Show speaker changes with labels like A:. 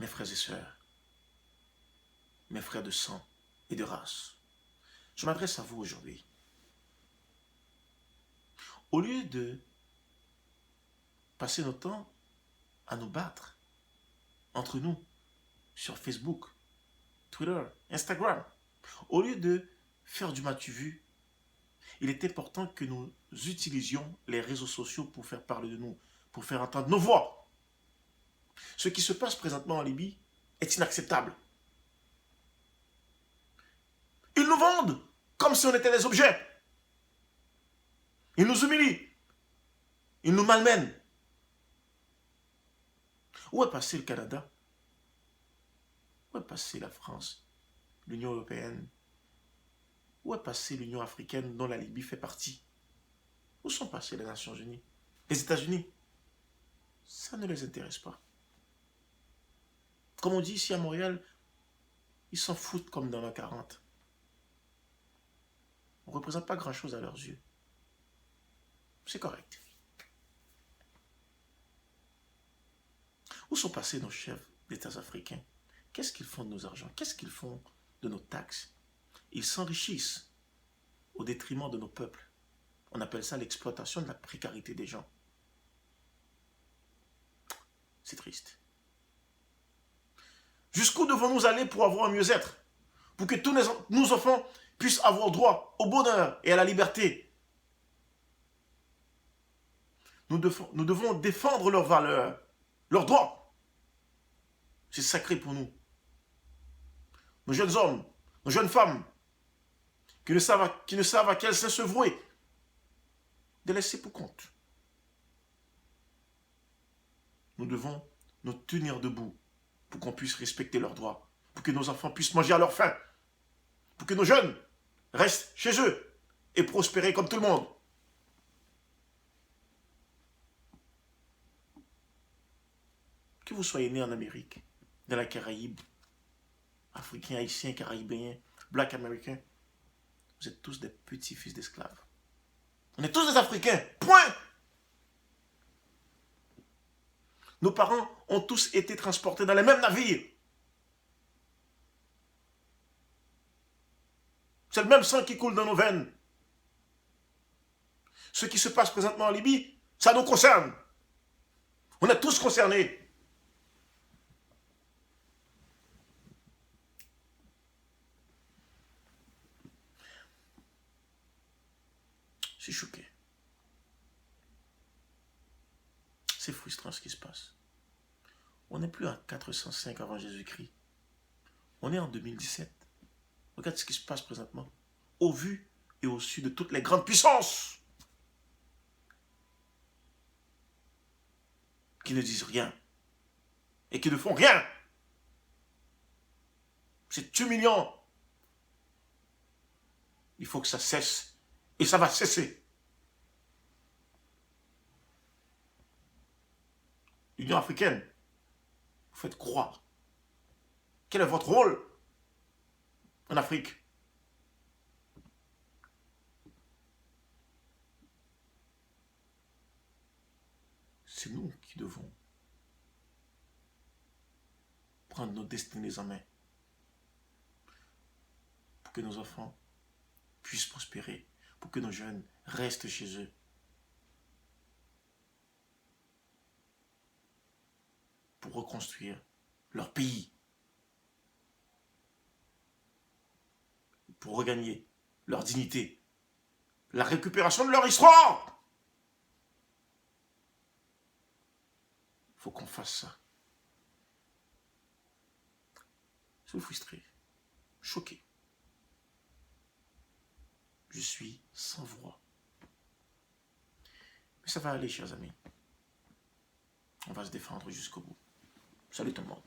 A: mes frères et sœurs, mes frères de sang et de race, je m'adresse à vous aujourd'hui. Au lieu de passer notre temps à nous battre entre nous sur Facebook, Twitter, Instagram, au lieu de faire du m'as-tu vu, il est important que nous utilisions les réseaux sociaux pour faire parler de nous, pour faire entendre nos voix. Ce qui se passe présentement en Libye est inacceptable. Ils nous vendent comme si on était des objets. Ils nous humilient. Ils nous malmènent. Où est passé le Canada? Où est passée la France, l'Union européenne? Où est passée l'Union africaine dont la Libye fait partie? Où sont passées les Nations unies? Les États-Unis? Ça ne les intéresse pas. Comme on dit ici à Montréal, ils s'en foutent comme dans la 40. On ne représente pas grand-chose à leurs yeux. C'est correct. Où sont passés nos chefs d'États africains? Qu'est-ce qu'ils font de nos argents? Qu'est-ce qu'ils font de nos taxes? Ils s'enrichissent au détriment de nos peuples. On appelle ça l'exploitation de la précarité des gens. C'est triste. Jusqu'où devons-nous aller pour avoir un mieux-être? Pour que tous nos enfants puissent avoir droit au bonheur et à la liberté. Nous devons défendre leurs valeurs, leurs droits. C'est sacré pour nous. Nos jeunes hommes, nos jeunes femmes, qui ne savent à quel sein se vouer, de laisser pour compte. Nous devons nous tenir debout pour qu'on puisse respecter leurs droits, pour que nos enfants puissent manger à leur faim, pour que nos jeunes restent chez eux et prospérer comme tout le monde. Que vous soyez né en Amérique, dans la Caraïbe, Africains, Haïtiens, Caribéens, Black Américains, vous êtes tous des petits-fils d'esclaves. On est tous des Africains, point. Nos parents ont tous été transportés dans les mêmes navires. C'est le même sang qui coule dans nos veines. Ce qui se passe présentement en Libye, ça nous concerne. On est tous concernés. Je suis choqué. C'est frustrant ce qui se passe. On n'est plus en 405 avant Jésus-Christ. On est en 2017. Regarde ce qui se passe présentement. Au vu et au su de toutes les grandes puissances qui ne disent rien et qui ne font rien. C'est humiliant. Il faut que ça cesse. Et ça va cesser. L'Union africaine, vous faites croire. Quel est votre rôle en Afrique? C'est nous qui devons prendre nos destinées en main pour que nos enfants puissent prospérer, pour que nos jeunes restent chez eux. Pour reconstruire leur pays. Pour regagner leur dignité. La récupération de leur histoire. Il faut qu'on fasse ça. Je suis frustré, choqué. Je suis sans voix. Mais ça va aller, chers amis. On va se défendre jusqu'au bout. Salut tout le monde.